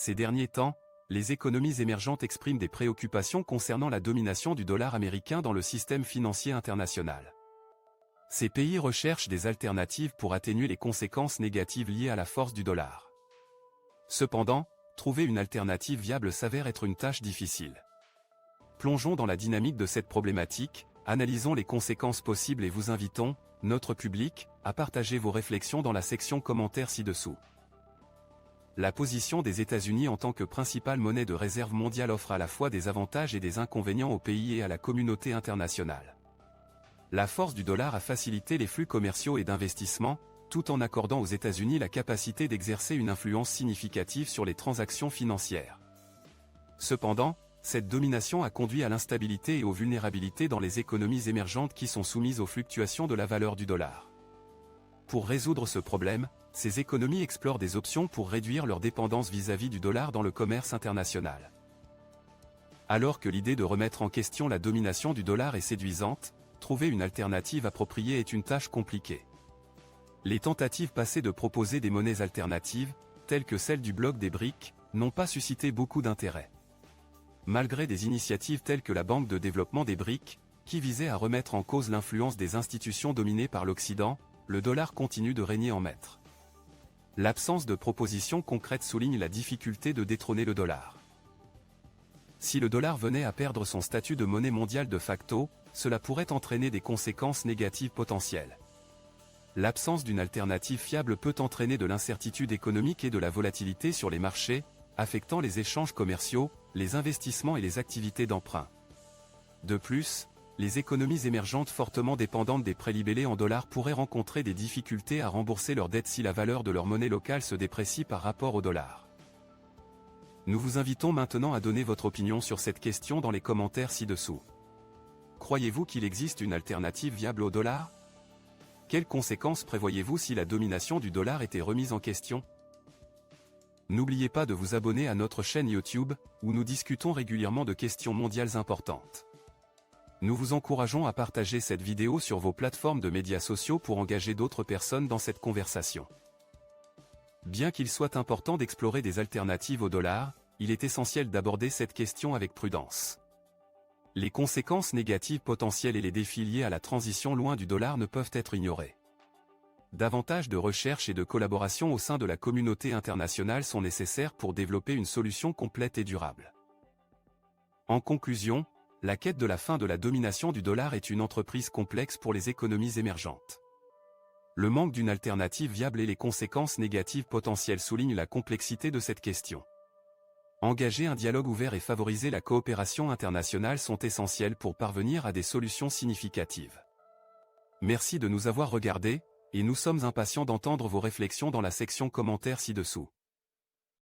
Ces derniers temps, les économies émergentes expriment des préoccupations concernant la domination du dollar américain dans le système financier international. Ces pays recherchent des alternatives pour atténuer les conséquences négatives liées à la force du dollar. Cependant, trouver une alternative viable s'avère être une tâche difficile. Plongeons dans la dynamique de cette problématique, analysons les conséquences possibles et vous invitons, notre public, à partager vos réflexions dans la section commentaires ci-dessous. La position des États-Unis en tant que principale monnaie de réserve mondiale offre à la fois des avantages et des inconvénients au pays et à la communauté internationale. La force du dollar a facilité les flux commerciaux et d'investissement, tout en accordant aux États-Unis la capacité d'exercer une influence significative sur les transactions financières. Cependant, cette domination a conduit à l'instabilité et aux vulnérabilités dans les économies émergentes qui sont soumises aux fluctuations de la valeur du dollar. Pour résoudre ce problème, ces économies explorent des options pour réduire leur dépendance vis-à-vis du dollar dans le commerce international. Alors que l'idée de remettre en question la domination du dollar est séduisante, trouver une alternative appropriée est une tâche compliquée. Les tentatives passées de proposer des monnaies alternatives, telles que celle du bloc des BRICS, n'ont pas suscité beaucoup d'intérêt. Malgré des initiatives telles que la Banque de développement des BRICS, qui visait à remettre en cause l'influence des institutions dominées par l'Occident, le dollar continue de régner en maître. L'absence de propositions concrètes souligne la difficulté de détrôner le dollar. Si le dollar venait à perdre son statut de monnaie mondiale de facto, cela pourrait entraîner des conséquences négatives potentielles. L'absence d'une alternative fiable peut entraîner de l'incertitude économique et de la volatilité sur les marchés, affectant les échanges commerciaux, les investissements et les activités d'emprunt. De plus, les économies émergentes fortement dépendantes des prêts libellés en dollars pourraient rencontrer des difficultés à rembourser leurs dettes si la valeur de leur monnaie locale se déprécie par rapport au dollar. Nous vous invitons maintenant à donner votre opinion sur cette question dans les commentaires ci-dessous. Croyez-vous qu'il existe une alternative viable au dollar? Quelles conséquences prévoyez-vous si la domination du dollar était remise en question? N'oubliez pas de vous abonner à notre chaîne YouTube, où nous discutons régulièrement de questions mondiales importantes. Nous vous encourageons à partager cette vidéo sur vos plateformes de médias sociaux pour engager d'autres personnes dans cette conversation. Bien qu'il soit important d'explorer des alternatives au dollar, il est essentiel d'aborder cette question avec prudence. Les conséquences négatives potentielles et les défis liés à la transition loin du dollar ne peuvent être ignorés. Davantage de recherche et de collaboration au sein de la communauté internationale sont nécessaires pour développer une solution complète et durable. En conclusion, la quête de la fin de la domination du dollar est une entreprise complexe pour les économies émergentes. Le manque d'une alternative viable et les conséquences négatives potentielles soulignent la complexité de cette question. Engager un dialogue ouvert et favoriser la coopération internationale sont essentiels pour parvenir à des solutions significatives. Merci de nous avoir regardés, et nous sommes impatients d'entendre vos réflexions dans la section commentaires ci-dessous.